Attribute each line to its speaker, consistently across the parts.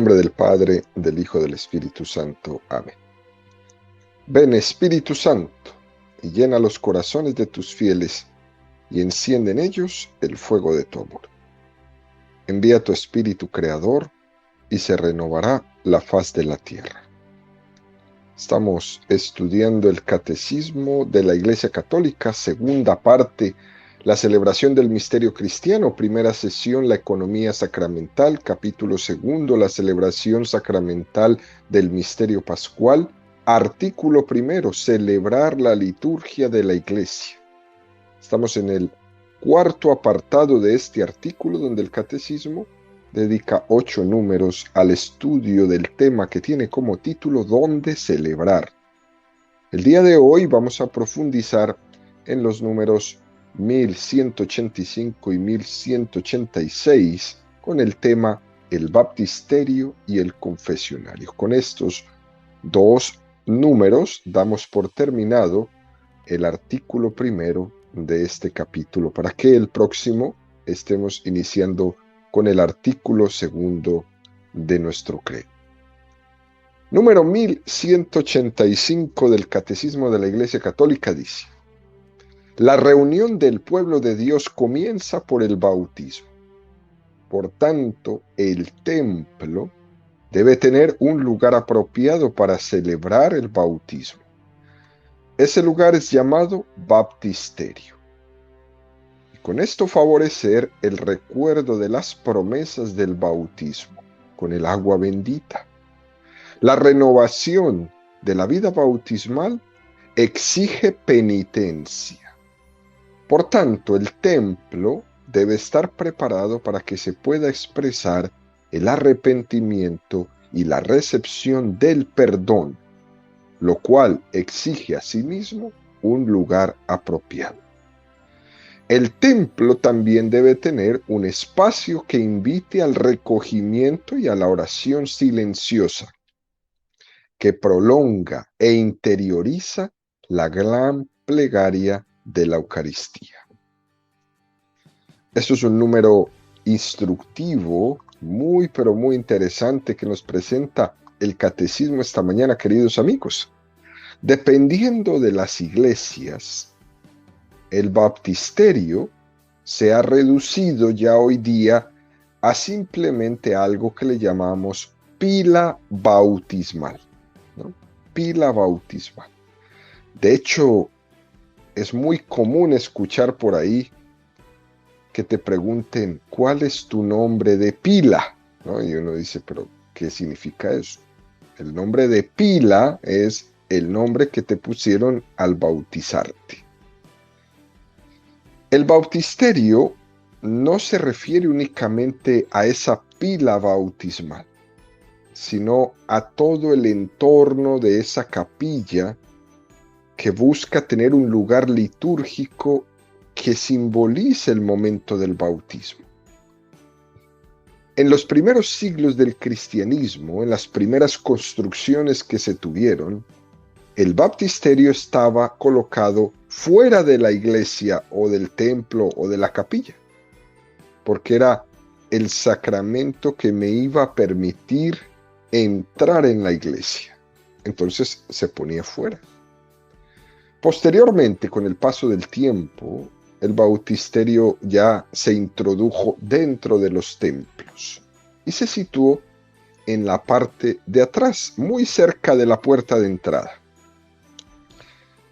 Speaker 1: nombre del Padre, del Hijo, del Espíritu Santo. Amén. Ven, Espíritu Santo, y llena los corazones de tus fieles, y enciende en ellos el fuego de tu amor. Envía tu Espíritu Creador, y se renovará la faz de la tierra. Estamos estudiando el Catecismo de la Iglesia Católica, segunda parte, la celebración del misterio cristiano, primera sesión, la economía sacramental, capítulo segundo, la celebración sacramental del misterio pascual, artículo primero, celebrar la liturgia de la Iglesia. Estamos en el cuarto apartado de este artículo, donde el Catecismo dedica 8 números al estudio del tema que tiene como título ¿Dónde celebrar? El día de hoy vamos a profundizar en los números 1185 y 1186 con el tema el baptisterio y el confesionario. Con estos 2 números damos por terminado el artículo primero de este capítulo, para que el próximo estemos iniciando con el artículo segundo de nuestro credo. Número 1185 del Catecismo de la Iglesia Católica dice: la reunión del pueblo de Dios comienza por el bautismo. Por tanto, el templo debe tener un lugar apropiado para celebrar el bautismo. Ese lugar es llamado baptisterio. Y con esto favorecer el recuerdo de las promesas del bautismo con el agua bendita. La renovación de la vida bautismal exige penitencia. Por tanto, el templo debe estar preparado para que se pueda expresar el arrepentimiento y la recepción del perdón, lo cual exige asimismo un lugar apropiado. El templo también debe tener un espacio que invite al recogimiento y a la oración silenciosa, que prolonga e interioriza la gran plegaria de la Eucaristía. Esto es un número instructivo, muy pero muy interesante, que nos presenta el Catecismo esta mañana, queridos amigos. Dependiendo de las iglesias, el baptisterio se ha reducido ya hoy día a simplemente algo que le llamamos pila bautismal, ¿no? Pila bautismal. De hecho, es muy común escuchar por ahí que te pregunten ¿cuál es tu nombre de pila? ¿No? Y uno dice, pero ¿qué significa eso? El nombre de pila es el nombre que te pusieron al bautizarte. El bautisterio no se refiere únicamente a esa pila bautismal, sino a todo el entorno de esa capilla que busca tener un lugar litúrgico que simbolice el momento del bautismo. En los primeros siglos del cristianismo, en las primeras construcciones que se tuvieron, el baptisterio estaba colocado fuera de la iglesia o del templo o de la capilla, porque era el sacramento que me iba a permitir entrar en la iglesia. Entonces se ponía fuera. Posteriormente, con el paso del tiempo, el bautisterio ya se introdujo dentro de los templos y se situó en la parte de atrás, muy cerca de la puerta de entrada.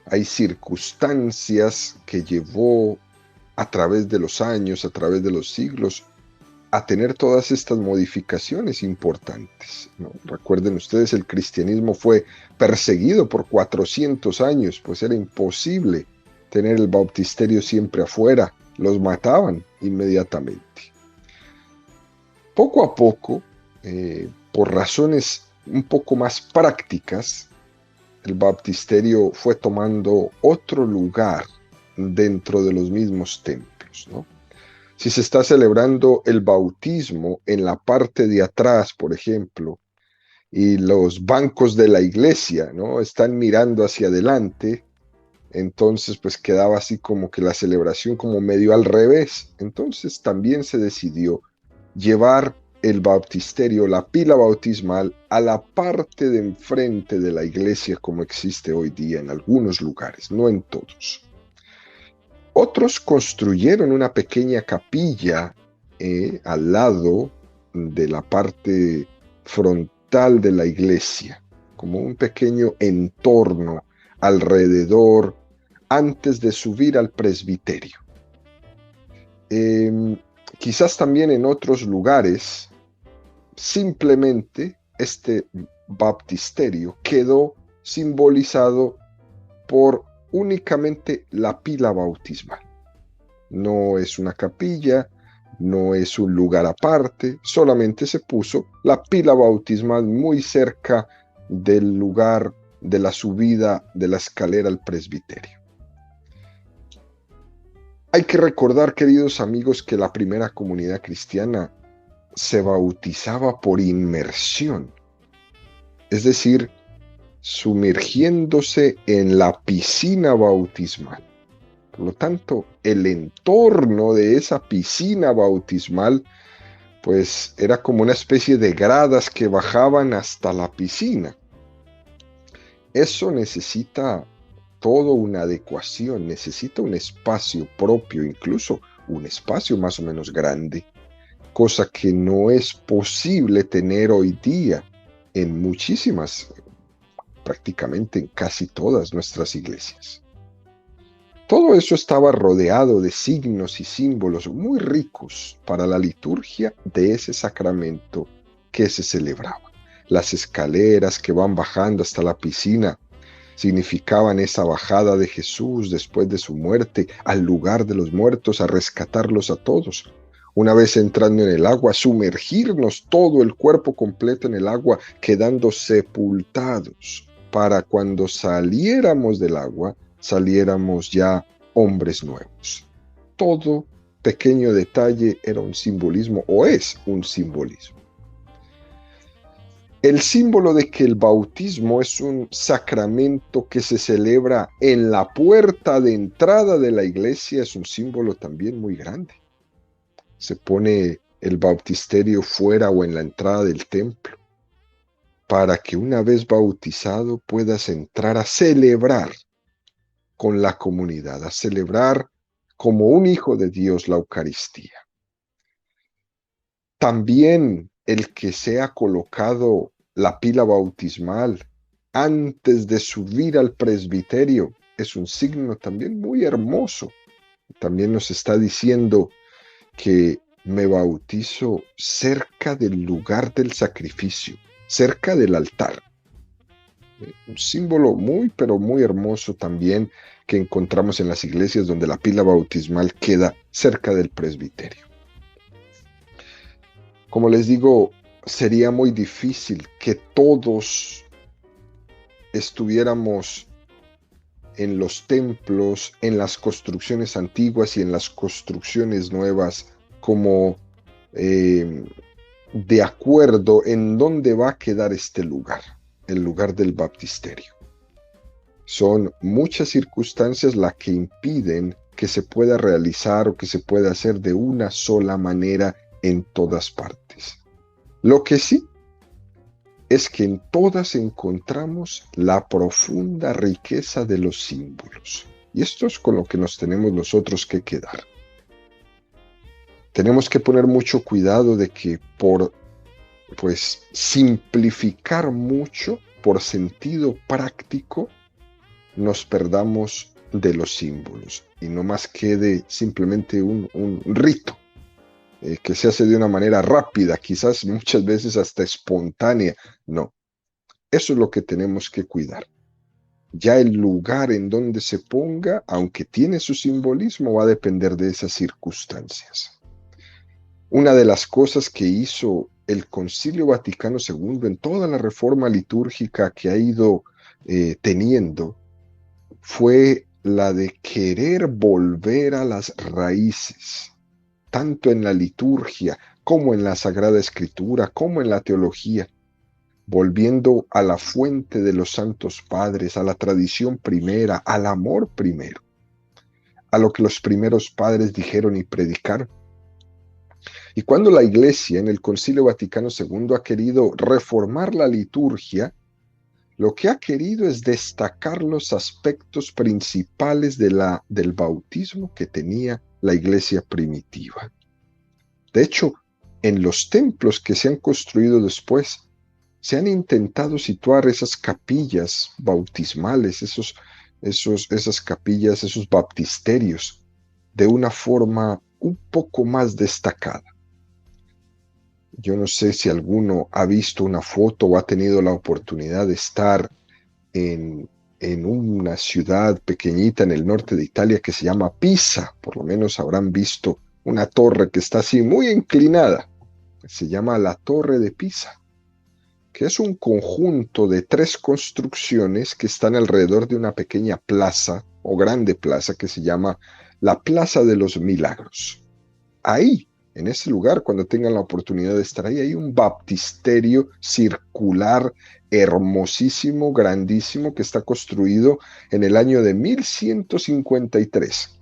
Speaker 1: Hay circunstancias que llevó a través de los años, a través de los siglos, a tener todas estas modificaciones importantes, ¿no? Recuerden ustedes, el cristianismo fue perseguido por 400 años, pues era imposible tener el bautisterio siempre afuera, los mataban inmediatamente. Poco a poco, por razones un poco más prácticas, el baptisterio fue tomando otro lugar dentro de los mismos templos, ¿no? Si se está celebrando el bautismo en la parte de atrás, por ejemplo, y los bancos de la iglesia, ¿no?, están mirando hacia adelante, entonces pues quedaba así como que la celebración como medio al revés. Entonces también se decidió llevar el baptisterio, la pila bautismal, a la parte de enfrente de la iglesia como existe hoy día en algunos lugares, no en todos. Otros construyeron una pequeña capilla al lado de la parte frontal de la iglesia, como un pequeño entorno alrededor antes de subir al presbiterio. Quizás también en otros lugares, simplemente este baptisterio quedó simbolizado por únicamente la pila bautismal. No es una capilla, no es un lugar aparte, solamente se puso la pila bautismal muy cerca del lugar de la subida de la escalera al presbiterio. Hay que recordar, queridos amigos, que la primera comunidad cristiana se bautizaba por inmersión, es decir, sumergiéndose en la piscina bautismal. Por lo tanto, el entorno de esa piscina bautismal, pues era como una especie de gradas que bajaban hasta la piscina. Eso necesita toda una adecuación, necesita un espacio propio, incluso un espacio más o menos grande, cosa que no es posible tener hoy día en muchísimas, prácticamente en casi todas nuestras iglesias. Todo eso estaba rodeado de signos y símbolos muy ricos para la liturgia de ese sacramento que se celebraba. Las escaleras que van bajando hasta la piscina significaban esa bajada de Jesús después de su muerte al lugar de los muertos a rescatarlos a todos. Una vez entrando en el agua, sumergirnos todo el cuerpo completo en el agua, quedando sepultados, para cuando saliéramos del agua, saliéramos ya hombres nuevos. Todo pequeño detalle era un simbolismo o es un simbolismo. El símbolo de que el bautismo es un sacramento que se celebra en la puerta de entrada de la iglesia es un símbolo también muy grande. Se pone el bautisterio fuera o en la entrada del templo para que una vez bautizado puedas entrar a celebrar con la comunidad, a celebrar como un hijo de Dios la Eucaristía. También el que sea colocado la pila bautismal antes de subir al presbiterio es un signo también muy hermoso. También nos está diciendo que me bautizo cerca del lugar del sacrificio, cerca del altar. Un símbolo muy, pero muy hermoso también que encontramos en las iglesias donde la pila bautismal queda cerca del presbiterio. Como les digo, sería muy difícil que todos estuviéramos en los templos, en las construcciones antiguas y en las construcciones nuevas, como de acuerdo en dónde va a quedar este lugar, el lugar del baptisterio. Son muchas circunstancias las que impiden que se pueda realizar o que se pueda hacer de una sola manera en todas partes. Lo que sí es que en todas encontramos la profunda riqueza de los símbolos. Y esto es con lo que nos tenemos nosotros que quedar. Tenemos que poner mucho cuidado de que por simplificar mucho, por sentido práctico, nos perdamos de los símbolos y no más quede simplemente un rito que se hace de una manera rápida, quizás muchas veces hasta espontánea. No, eso es lo que tenemos que cuidar. Ya el lugar en donde se ponga, aunque tiene su simbolismo, va a depender de esas circunstancias. Una de las cosas que hizo el Concilio Vaticano II en toda la reforma litúrgica que ha ido teniendo fue la de querer volver a las raíces, tanto en la liturgia como en la Sagrada Escritura, como en la teología, volviendo a la fuente de los santos padres, a la tradición primera, al amor primero, a lo que los primeros padres dijeron y predicaron. Y cuando la Iglesia en el Concilio Vaticano II ha querido reformar la liturgia, lo que ha querido es destacar los aspectos principales del bautismo que tenía la Iglesia primitiva. De hecho, en los templos que se han construido después, se han intentado situar esas capillas bautismales, esas capillas, esos baptisterios, de una forma un poco más destacada. Yo no sé si alguno ha visto una foto o ha tenido la oportunidad de estar en una ciudad pequeñita en el norte de Italia que se llama Pisa. Por lo menos habrán visto una torre que está así muy inclinada. Se llama la Torre de Pisa, que es un conjunto de 3 construcciones que están alrededor de una pequeña plaza o grande plaza que se llama la Plaza de los Milagros. Ahí, en ese lugar, cuando tengan la oportunidad de estar ahí, hay un baptisterio circular hermosísimo, grandísimo, que está construido en el año de 1153.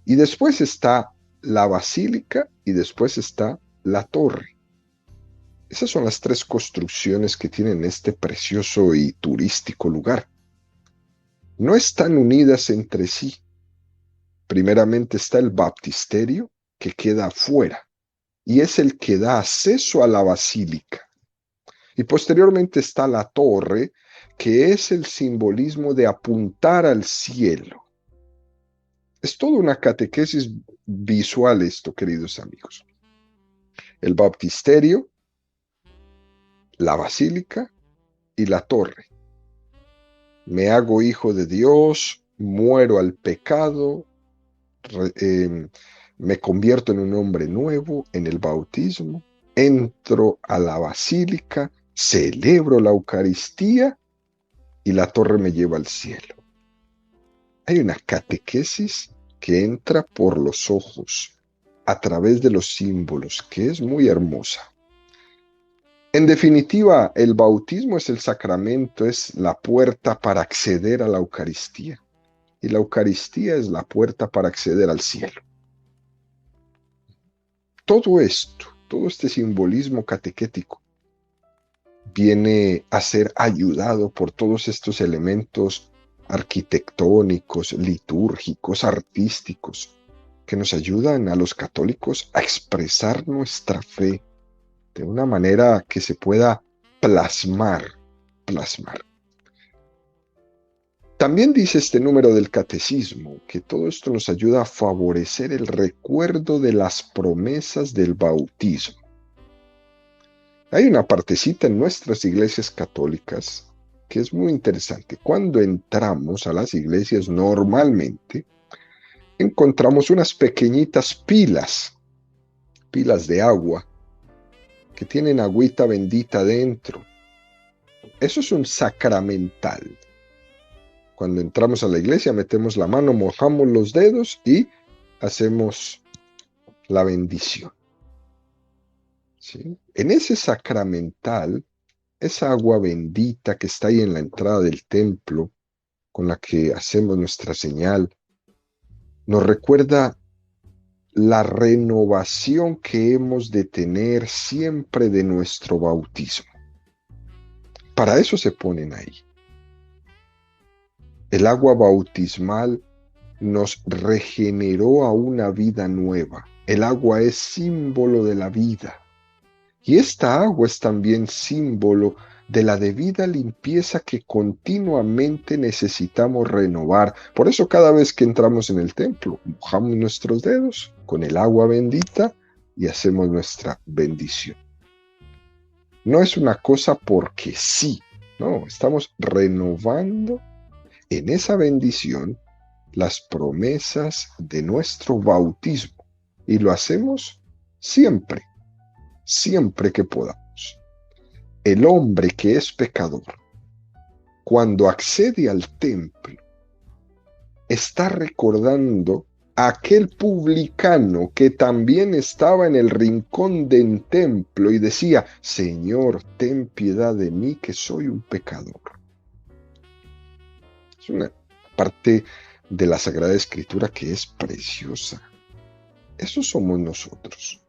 Speaker 1: Y después está la basílica y después está la torre. Esas son las 3 construcciones que tienen este precioso y turístico lugar. No están unidas entre sí. Primeramente está el baptisterio, que queda afuera, y es el que da acceso a la basílica. Y posteriormente está la torre, que es el simbolismo de apuntar al cielo. Es toda una catequesis visual esto, queridos amigos. El baptisterio, la basílica y la torre. Me hago hijo de Dios, muero al pecado, me convierto en un hombre nuevo en el bautismo, entro a la basílica, celebro la Eucaristía y la torre me lleva al cielo. Hay una catequesis que entra por los ojos, a través de los símbolos, que es muy hermosa. En definitiva, el bautismo es el sacramento, es la puerta para acceder a la Eucaristía. Y la Eucaristía es la puerta para acceder al cielo. Todo esto, todo este simbolismo catequético, viene a ser ayudado por todos estos elementos arquitectónicos, litúrgicos, artísticos, que nos ayudan a los católicos a expresar nuestra fe de una manera que se pueda plasmar. También dice este número del catecismo que todo esto nos ayuda a favorecer el recuerdo de las promesas del bautismo. Hay una partecita en nuestras iglesias católicas que es muy interesante. Cuando entramos a las iglesias normalmente, encontramos unas pequeñitas pilas de agua, que tienen agüita bendita dentro. Eso es un sacramental. Cuando entramos a la iglesia, metemos la mano, mojamos los dedos y hacemos la bendición. ¿Sí? En ese sacramental, esa agua bendita que está ahí en la entrada del templo, con la que hacemos nuestra señal, nos recuerda la renovación que hemos de tener siempre de nuestro bautismo. Para eso se ponen ahí. El agua bautismal nos regeneró a una vida nueva. El agua es símbolo de la vida. Y esta agua es también símbolo de la debida limpieza que continuamente necesitamos renovar. Por eso cada vez que entramos en el templo, mojamos nuestros dedos con el agua bendita y hacemos nuestra bendición. No es una cosa porque sí, no, estamos renovando en esa bendición las promesas de nuestro bautismo y lo hacemos siempre que podamos. El hombre que es pecador, cuando accede al templo, está recordando a aquel publicano que también estaba en el rincón del templo y decía: Señor, ten piedad de mí, que soy un pecador. Es una parte de la Sagrada Escritura que es preciosa. Eso somos nosotros.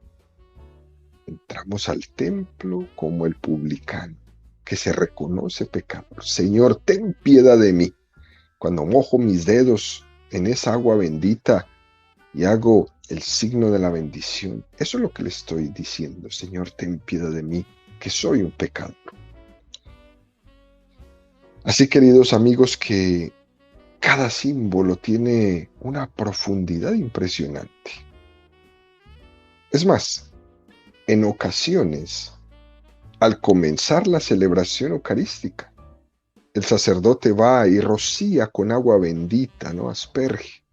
Speaker 1: Entramos al templo como el publicano, que se reconoce pecador. Señor, ten piedad de mí. Cuando mojo mis dedos en esa agua bendita y hago el signo de la bendición, eso es lo que le estoy diciendo. Señor, ten piedad de mí, que soy un pecador. Así, queridos amigos, que cada símbolo tiene una profundidad impresionante. Es más, en ocasiones, al comenzar la celebración eucarística, el sacerdote va y rocía con agua bendita, ¿no? Asperge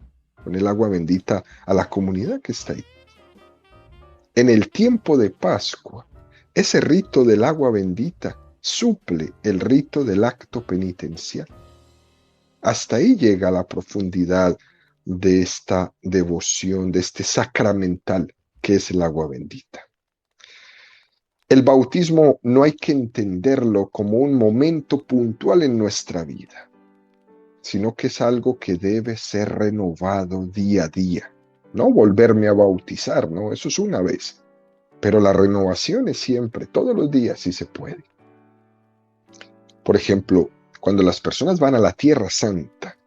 Speaker 1: con el agua bendita a la comunidad que está ahí. En el tiempo de Pascua, ese rito del agua bendita suple el rito del acto penitencial. Hasta ahí llega la profundidad de esta devoción, de este sacramental que es el agua bendita. El bautismo no hay que entenderlo como un momento puntual en nuestra vida, sino que es algo que debe ser renovado día a día. No volverme a bautizar, no, eso es una vez. Pero la renovación es siempre, todos los días, si se puede. Por ejemplo, cuando las personas van a la Tierra Santa,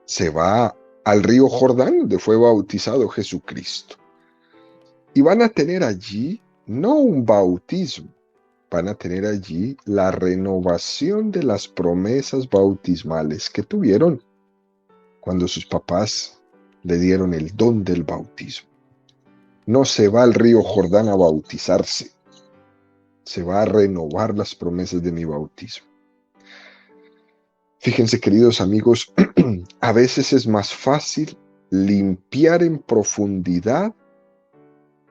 Speaker 1: se va al río Jordán, donde fue bautizado Jesucristo. Y van a tener allí no un bautismo, van a tener allí la renovación de las promesas bautismales que tuvieron cuando sus papás le dieron el don del bautismo. No se va al río Jordán a bautizarse, se va a renovar las promesas de mi bautismo. Fíjense, queridos amigos, a veces es más fácil limpiar en profundidad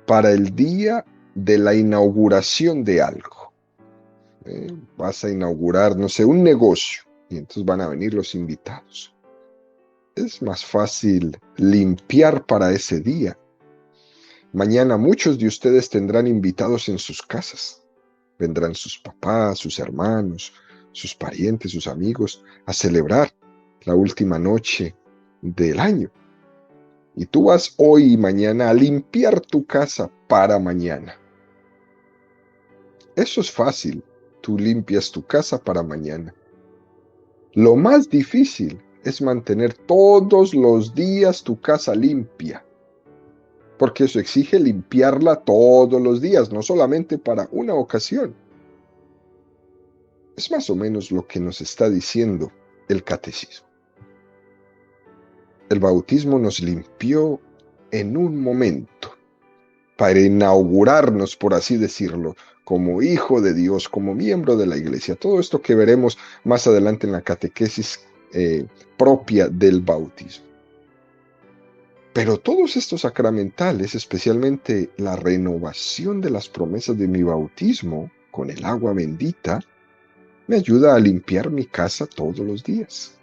Speaker 1: para el día de la inauguración de algo. Vas a inaugurar, no sé, un negocio y entonces van a venir los invitados. Es más fácil limpiar para ese día. Mañana muchos de ustedes tendrán invitados en sus casas. Vendrán sus papás, sus hermanos, sus parientes, sus amigos a celebrar la última noche del año. Y tú vas hoy y mañana a limpiar tu casa para mañana. Eso es fácil. Tú limpias tu casa para mañana. Lo más difícil es mantener todos los días tu casa limpia. Porque eso exige limpiarla todos los días, no solamente para una ocasión. Es más o menos lo que nos está diciendo el catecismo. El bautismo nos limpió en un momento para inaugurarnos, por así decirlo, como hijo de Dios, como miembro de la iglesia. Todo esto que veremos más adelante en la catequesis propia del bautismo. Pero todos estos sacramentales, especialmente la renovación de las promesas de mi bautismo con el agua bendita, me ayuda a limpiar mi casa todos los días.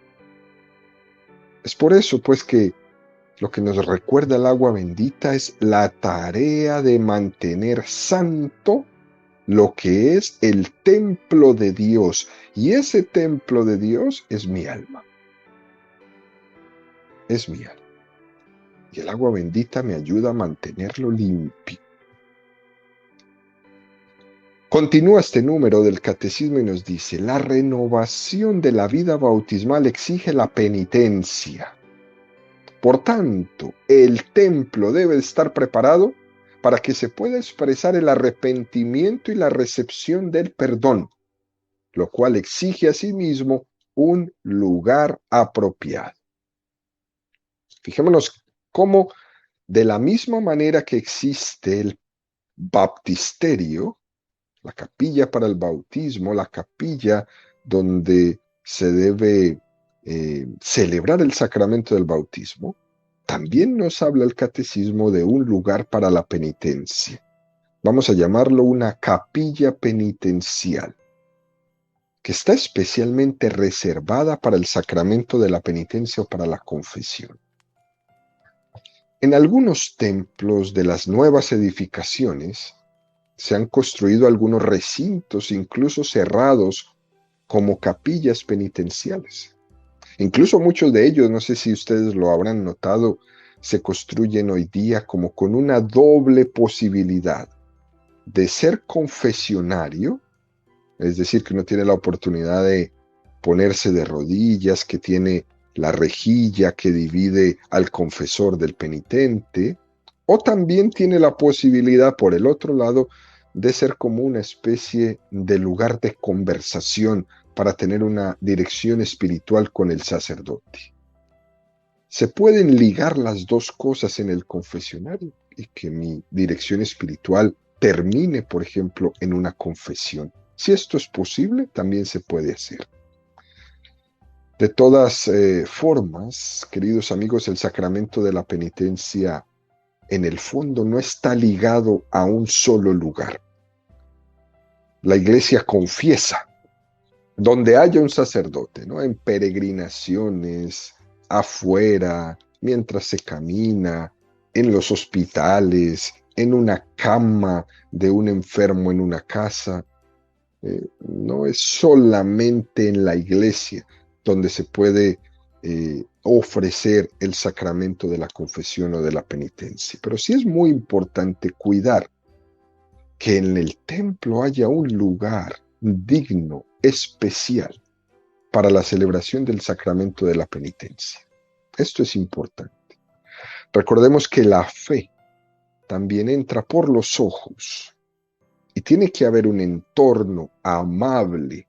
Speaker 1: Es por eso, pues, que lo que nos recuerda el agua bendita es la tarea de mantener santo lo que es el templo de Dios. Y ese templo de Dios es mi alma. Es mi alma. Y el agua bendita me ayuda a mantenerlo limpio. Continúa este número del catecismo y nos dice: la renovación de la vida bautismal exige la penitencia. Por tanto, el templo debe estar preparado para que se pueda expresar el arrepentimiento y la recepción del perdón, lo cual exige asimismo un lugar apropiado. Fijémonos cómo, de la misma manera que existe el baptisterio, la capilla para el bautismo, la capilla donde se debe celebrar el sacramento del bautismo, también nos habla el catecismo de un lugar para la penitencia. Vamos a llamarlo una capilla penitencial, que está especialmente reservada para el sacramento de la penitencia o para la confesión. En algunos templos de las nuevas edificaciones se han construido algunos recintos, incluso cerrados, como capillas penitenciales. Incluso muchos de ellos, no sé si ustedes lo habrán notado, se construyen hoy día como con una doble posibilidad. de ser confesionario, es decir, que uno tiene la oportunidad de ponerse de rodillas, que tiene la rejilla que divide al confesor del penitente, o también tiene la posibilidad, por el otro lado, de ser como una especie de lugar de conversación para tener una dirección espiritual con el sacerdote. Se pueden ligar las dos cosas en el confesionario y que mi dirección espiritual termine, por ejemplo, en una confesión. Si esto es posible, también se puede hacer. De todas formas, queridos amigos, el sacramento de la penitencia en el fondo no está ligado a un solo lugar. La Iglesia confiesa donde haya un sacerdote, ¿no? En peregrinaciones, afuera, mientras se camina, en los hospitales, en una cama de un enfermo en una casa. No es solamente en la iglesia donde se puede ofrecer el sacramento de la confesión o de la penitencia, pero sí es muy importante cuidar que en el templo haya un lugar digno, especial, para la celebración del sacramento de la penitencia. Esto es importante. Recordemos que la fe también entra por los ojos y tiene que haber un entorno amable,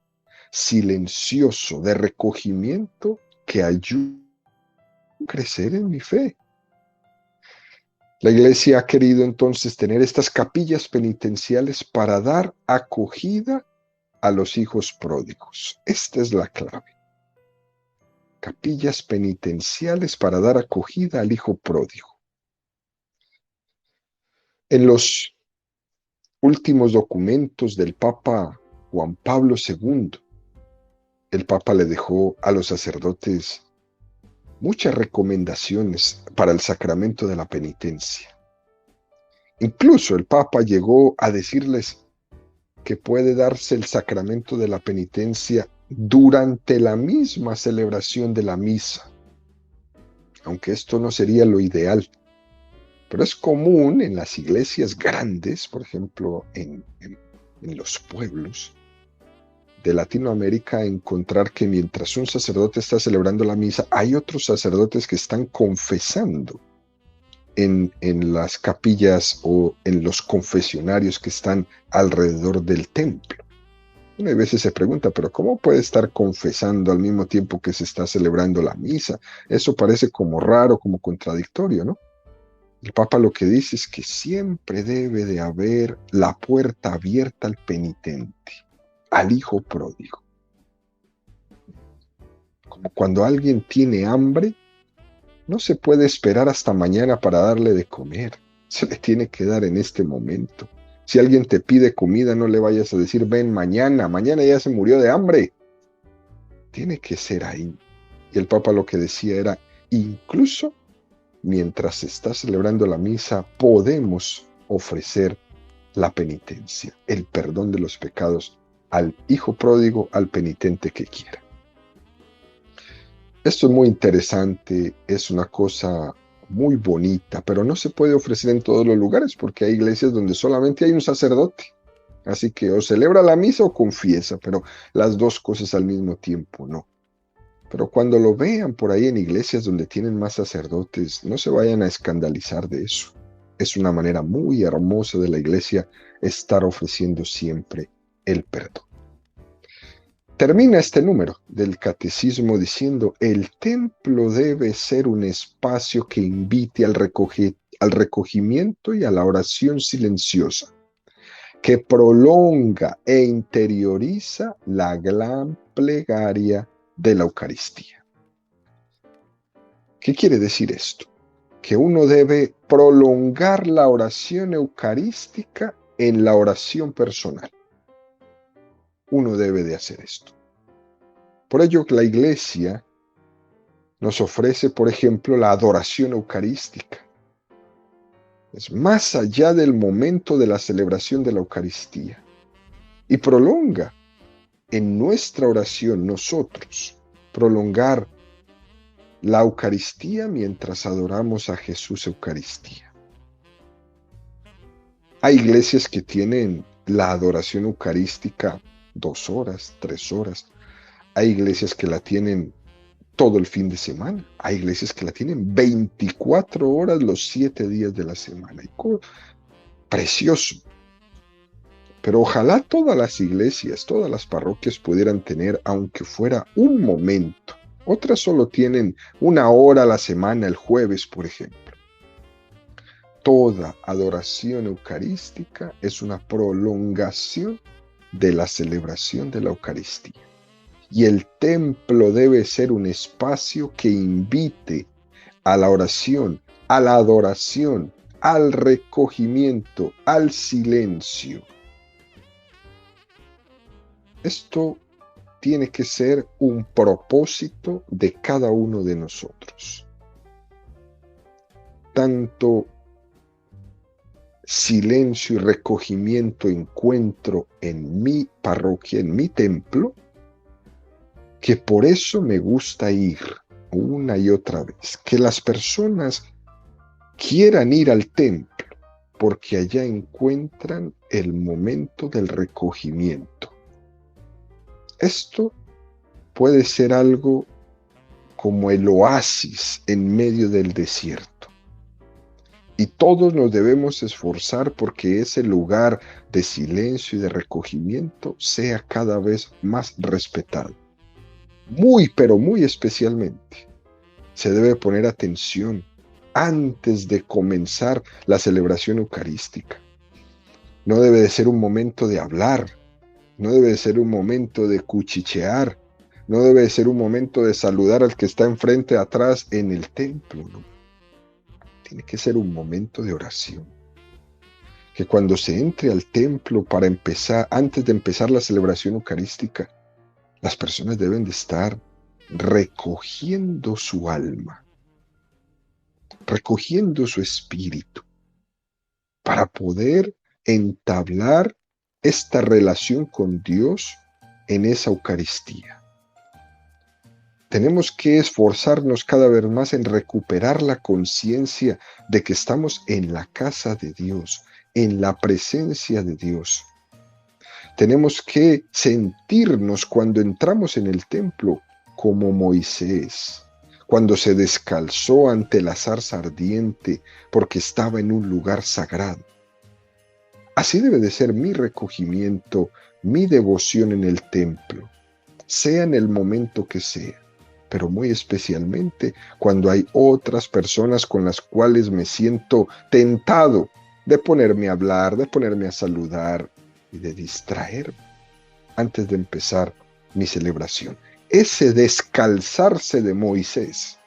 Speaker 1: silencioso, de recogimiento que ayude a crecer en mi fe. La Iglesia ha querido entonces tener estas capillas penitenciales para dar acogida a los hijos pródigos. Esta es la clave. Capillas penitenciales para dar acogida al hijo pródigo. En los últimos documentos del Papa Juan Pablo II, el Papa le dejó a los sacerdotes muchas recomendaciones para el sacramento de la penitencia. Incluso el Papa llegó a decirles que puede darse el sacramento de la penitencia durante la misma celebración de la misa, aunque esto no sería lo ideal. Pero es común en las iglesias grandes, por ejemplo, en los pueblos de Latinoamérica, encontrar que mientras un sacerdote está celebrando la misa, hay otros sacerdotes que están confesando en las capillas o en los confesionarios que están alrededor del templo. Una veces se pregunta, pero ¿cómo puede estar confesando al mismo tiempo que se está celebrando la misa? Eso parece como raro, como contradictorio, ¿no? El Papa lo que dice es que siempre debe de haber la puerta abierta al penitente, al hijo pródigo. Como cuando alguien tiene hambre, no se puede esperar hasta mañana para darle de comer. Se le tiene que dar en este momento. Si alguien te pide comida, no le vayas a decir, ven mañana, mañana ya se murió de hambre. Tiene que ser ahí. Y el Papa lo que decía era, incluso mientras se está celebrando la misa, podemos ofrecer la penitencia, el perdón de los pecados al hijo pródigo, al penitente que quiera. Esto es muy interesante, es una cosa muy bonita, pero no se puede ofrecer en todos los lugares porque hay iglesias donde solamente hay un sacerdote. Así que o celebra la misa o confiesa, pero las dos cosas al mismo tiempo no. Pero cuando lo vean por ahí en iglesias donde tienen más sacerdotes, no se vayan a escandalizar de eso. Es una manera muy hermosa de la iglesia estar ofreciendo siempre el perdón. Termina este número del catecismo diciendo, el templo debe ser un espacio que invite al recogimiento y a la oración silenciosa, que prolonga e interioriza la gran plegaria de la Eucaristía. ¿Qué quiere decir esto? Que uno debe prolongar la oración eucarística en la oración personal. Uno debe de hacer esto. Por ello, la Iglesia nos ofrece, por ejemplo, la adoración eucarística. Es más allá del momento de la celebración de la Eucaristía. Y prolonga en nuestra oración nosotros, prolongar la Eucaristía mientras adoramos a Jesús Eucaristía. Hay iglesias que tienen la adoración eucarística 2 horas, 3 horas. Hay iglesias que la tienen todo el fin de semana. Hay iglesias que la tienen 24 horas los 7 días de la semana. Precioso. Pero ojalá todas las iglesias, todas las parroquias pudieran tener, aunque fuera un momento. Otras solo tienen 1 hora a la semana, el jueves, por ejemplo. Toda adoración eucarística es una prolongación de la celebración de la Eucaristía. Y el templo debe ser un espacio que invite a la oración, a la adoración, al recogimiento, al silencio. Esto tiene que ser un propósito de cada uno de nosotros. Tanto silencio y recogimiento encuentro en mi parroquia, en mi templo, que por eso me gusta ir una y otra vez, que las personas quieran ir al templo, porque allá encuentran el momento del recogimiento. Esto puede ser algo como el oasis en medio del desierto. Y todos nos debemos esforzar porque ese lugar de silencio y de recogimiento sea cada vez más respetado. Muy, pero muy especialmente, se debe poner atención antes de comenzar la celebración eucarística. No debe de ser un momento de hablar, no debe de ser un momento de cuchichear, no debe de ser un momento de saludar al que está enfrente, atrás en el templo, ¿no? Tiene que ser un momento de oración. Que cuando se entre al templo para empezar, antes de empezar la celebración eucarística, las personas deben de estar recogiendo su alma, recogiendo su espíritu, para poder entablar esta relación con Dios en esa Eucaristía. Tenemos que esforzarnos cada vez más en recuperar la conciencia de que estamos en la casa de Dios, en la presencia de Dios. Tenemos que sentirnos cuando entramos en el templo como Moisés, cuando se descalzó ante la zarza ardiente porque estaba en un lugar sagrado. Así debe de ser mi recogimiento, mi devoción en el templo, sea en el momento que sea, pero muy especialmente cuando hay otras personas con las cuales me siento tentado de ponerme a hablar, de ponerme a saludar y de distraerme antes de empezar mi celebración. Ese descalzarse de Moisés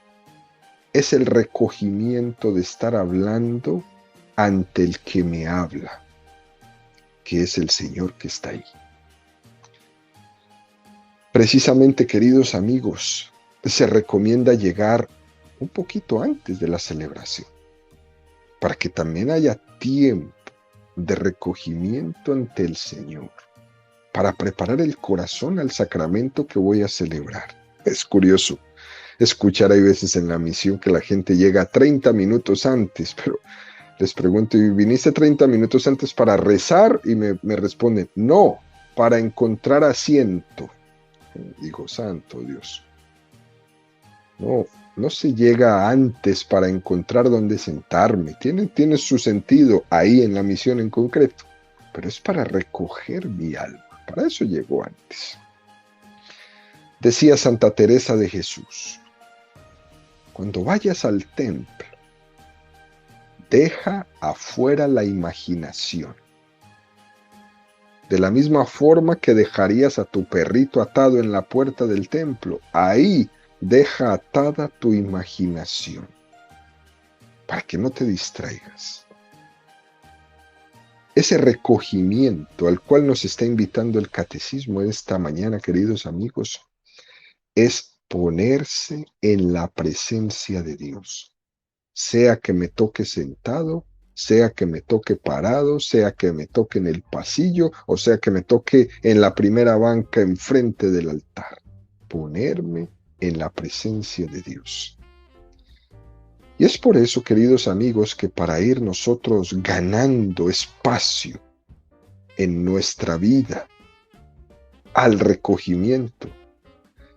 Speaker 1: es el recogimiento de estar hablando ante el que me habla, que es el Señor que está ahí. Precisamente, queridos amigos, se recomienda llegar un poquito antes de la celebración, para que también haya tiempo de recogimiento ante el Señor, para preparar el corazón al sacramento que voy a celebrar. Es curioso escuchar, hay veces en la misión que la gente llega 30 minutos antes, pero les pregunto, ¿y viniste 30 minutos antes para rezar? Y me responden, no, para encontrar asiento. Digo, santo Dios. No se llega antes para encontrar dónde sentarme. Tiene su sentido ahí en la misión en concreto, pero es para recoger mi alma. Para eso llegó antes. Decía Santa Teresa de Jesús, cuando vayas al templo, deja afuera la imaginación. De la misma forma que dejarías a tu perrito atado en la puerta del templo, ahí deja atada tu imaginación, para que no te distraigas. Ese recogimiento al cual nos está invitando el catecismo esta mañana, queridos amigos, es ponerse en la presencia de Dios. Sea que me toque sentado, sea que me toque parado, sea que me toque en el pasillo, o sea que me toque en la primera banca enfrente del altar. Ponerme en la presencia de Dios. Y es por eso, queridos amigos, que para ir nosotros ganando espacio en nuestra vida al recogimiento,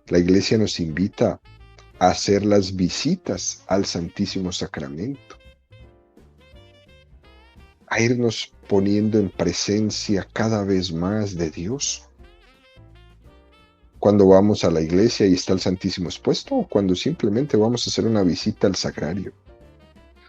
Speaker 1: la Iglesia nos invita a hacer las visitas al Santísimo Sacramento, a irnos poniendo en presencia cada vez más de Dios. Cuando vamos a la iglesia y está el Santísimo expuesto, o cuando simplemente vamos a hacer una visita al sagrario.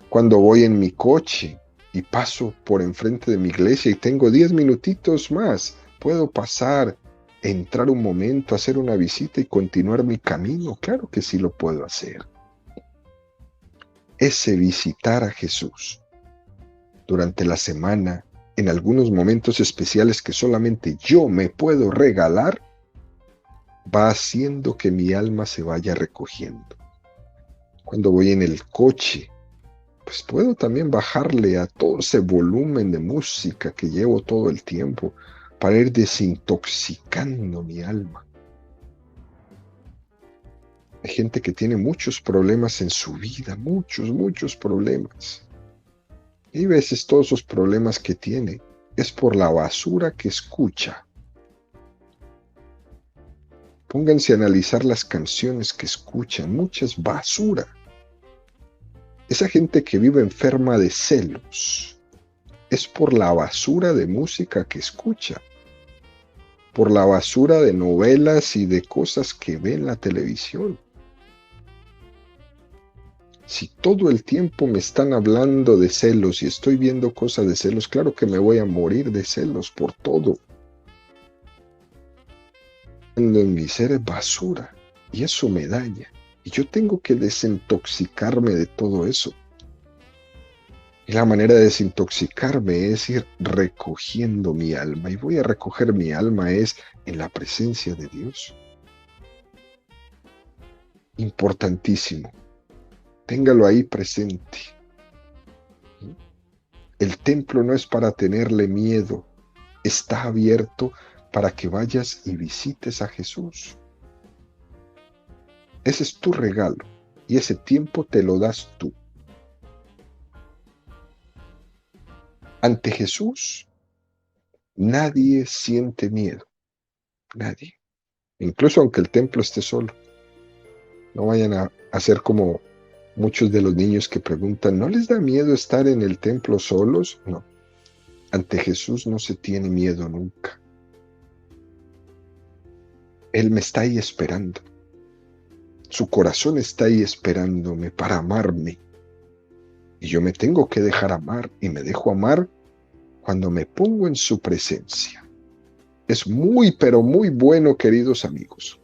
Speaker 1: Cuando voy en mi coche y paso por enfrente de mi iglesia y tengo 10 minutitos más, puedo pasar, entrar un momento, hacer una visita y continuar mi camino. Claro que sí lo puedo hacer. Ese visitar a Jesús durante la semana, en algunos momentos especiales que solamente yo me puedo regalar, va haciendo que mi alma se vaya recogiendo. Cuando voy en el coche, pues puedo también bajarle a todo ese volumen de música que llevo todo el tiempo para ir desintoxicando mi alma. Hay gente que tiene muchos problemas en su vida, muchos problemas. Y a veces todos esos problemas que tiene es por la basura que escucha. Pónganse a analizar las canciones que escuchan, muchas basura. Esa gente que vive enferma de celos es por la basura de música que escucha, por la basura de novelas y de cosas que ve en la televisión. Si todo el tiempo me están hablando de celos y estoy viendo cosas de celos, claro que me voy a morir de celos por todo. En mi ser es basura y eso me daña. Y yo tengo que desintoxicarme de todo eso. Y la manera de desintoxicarme es ir recogiendo mi alma. Y voy a recoger mi alma es en la presencia de Dios. Importantísimo. Téngalo ahí presente. El templo no es para tenerle miedo. Está abierto para que vayas y visites a Jesús. Ese es tu regalo. Y ese tiempo te lo das tú. Ante Jesús, nadie siente miedo. Nadie. Incluso aunque el templo esté solo. No vayan a hacer como muchos de los niños que preguntan, ¿no les da miedo estar en el templo solos? No. Ante Jesús no se tiene miedo nunca. Él me está ahí esperando. Su corazón está ahí esperándome para amarme. Y yo me tengo que dejar amar y me dejo amar cuando me pongo en su presencia. Es muy, pero muy bueno, queridos amigos.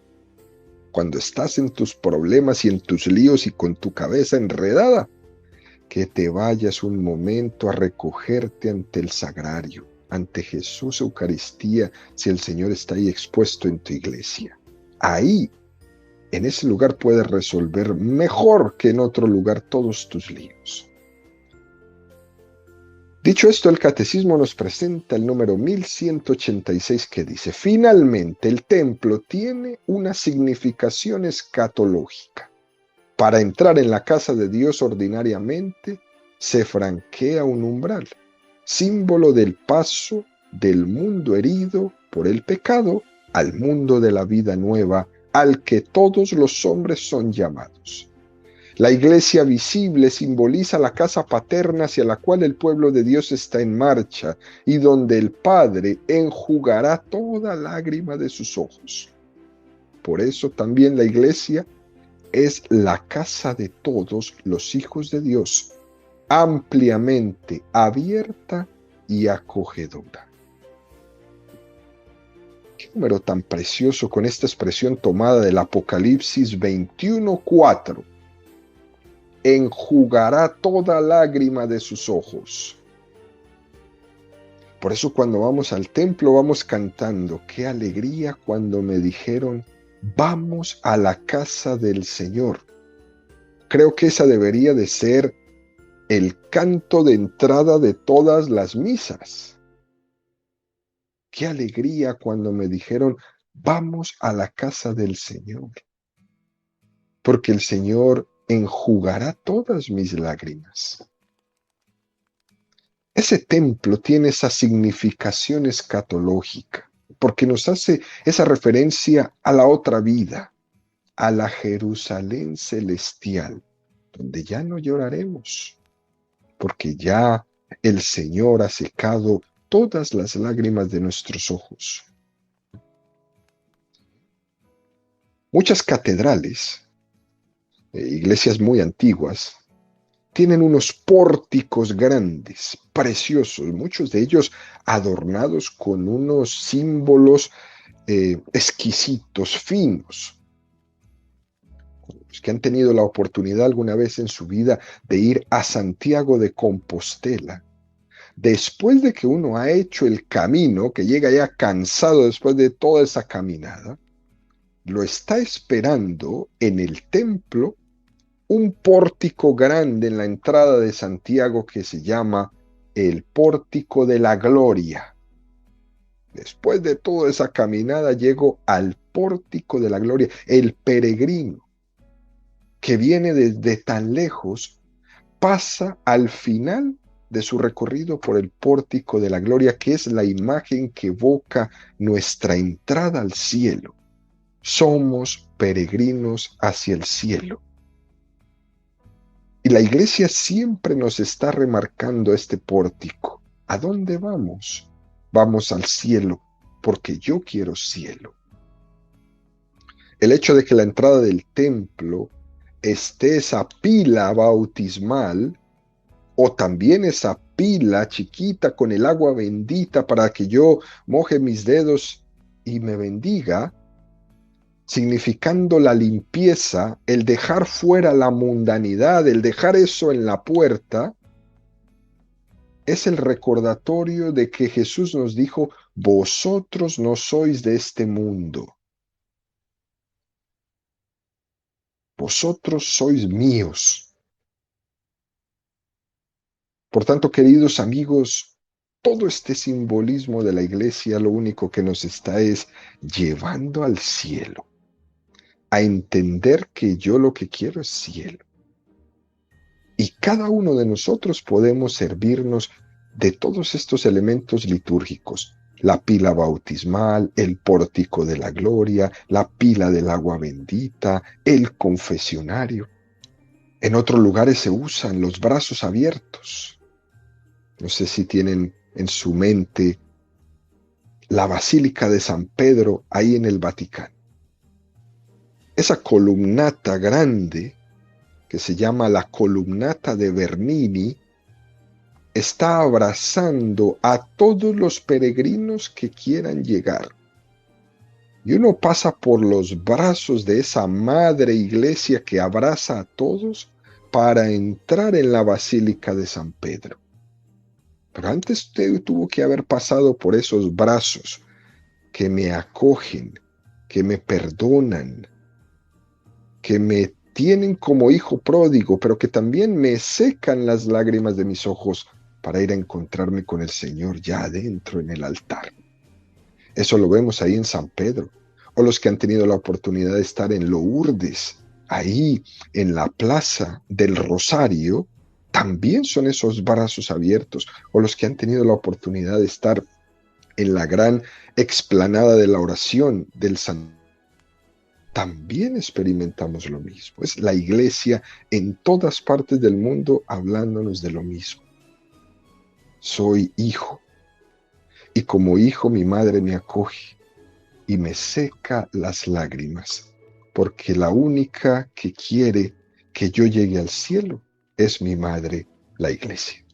Speaker 1: Cuando estás en tus problemas y en tus líos y con tu cabeza enredada, que te vayas un momento a recogerte ante el sagrario, ante Jesús Eucaristía, si el Señor está ahí expuesto en tu iglesia. Ahí, en ese lugar puedes resolver mejor que en otro lugar todos tus líos. Dicho esto, el Catecismo nos presenta el número 1186 que dice, finalmente el templo tiene una significación escatológica. Para entrar en la casa de Dios ordinariamente se franquea un umbral, símbolo del paso del mundo herido por el pecado al mundo de la vida nueva al que todos los hombres son llamados. La iglesia visible simboliza la casa paterna hacia la cual el pueblo de Dios está en marcha y donde el Padre enjugará toda lágrima de sus ojos. Por eso también la iglesia es la casa de todos los hijos de Dios, ampliamente abierta y acogedora. Qué número tan precioso con esta expresión tomada del Apocalipsis 21:4. Enjugará toda lágrima de sus ojos. Por eso cuando vamos al templo vamos cantando, qué alegría cuando me dijeron, vamos a la casa del Señor. Creo que esa debería de ser el canto de entrada de todas las misas. Qué alegría cuando me dijeron, vamos a la casa del Señor. Porque el Señor enjugará todas mis lágrimas. Ese templo tiene esa significación escatológica, porque nos hace esa referencia a la otra vida, a la Jerusalén celestial, donde ya no lloraremos, porque ya el Señor ha secado todas las lágrimas de nuestros ojos. Muchas catedrales, iglesias muy antiguas, tienen unos pórticos grandes, preciosos, muchos de ellos adornados con unos símbolos exquisitos, finos. Los que han tenido la oportunidad alguna vez en su vida de ir a Santiago de Compostela, después de que uno ha hecho el camino, que llega ya cansado después de toda esa caminada, lo está esperando en el templo un pórtico grande en la entrada de Santiago que se llama el Pórtico de la Gloria. Después de toda esa caminada llego al Pórtico de la Gloria. El peregrino que viene desde tan lejos pasa al final de su recorrido por el Pórtico de la Gloria, que es la imagen que evoca nuestra entrada al cielo. Somos peregrinos hacia el cielo. Y la iglesia siempre nos está remarcando este pórtico. ¿A dónde vamos? Vamos al cielo, porque yo quiero cielo. El hecho de que la entrada del templo esté esa pila bautismal, o también esa pila chiquita con el agua bendita para que yo moje mis dedos y me bendiga, significando la limpieza, el dejar fuera la mundanidad, el dejar eso en la puerta, es el recordatorio de que Jesús nos dijo: vosotros no sois de este mundo, vosotros sois míos. Por tanto, queridos amigos, todo este simbolismo de la iglesia lo único que nos está es llevando al cielo, a entender que yo lo que quiero es cielo. Y cada uno de nosotros podemos servirnos de todos estos elementos litúrgicos: la pila bautismal, el pórtico de la gloria, la pila del agua bendita, el confesionario. En otros lugares se usan los brazos abiertos. No sé si tienen en su mente la Basílica de San Pedro ahí en el Vaticano. Esa columnata grande, que se llama la columnata de Bernini, está abrazando a todos los peregrinos que quieran llegar. Y uno pasa por los brazos de esa madre iglesia que abraza a todos para entrar en la Basílica de San Pedro. Pero antes usted tuvo que haber pasado por esos brazos que me acogen, que me perdonan, que me tienen como hijo pródigo, pero que también me secan las lágrimas de mis ojos para ir a encontrarme con el Señor ya adentro en el altar. Eso lo vemos ahí en San Pedro. O los que han tenido la oportunidad de estar en Lourdes, ahí en la plaza del Rosario, también son esos brazos abiertos. O los que han tenido la oportunidad de estar en la gran explanada de la oración del San, también experimentamos lo mismo. Es la iglesia en todas partes del mundo hablándonos de lo mismo. Soy hijo, y como hijo mi madre me acoge y me seca las lágrimas, porque la única que quiere que yo llegue al cielo es mi madre, la iglesia.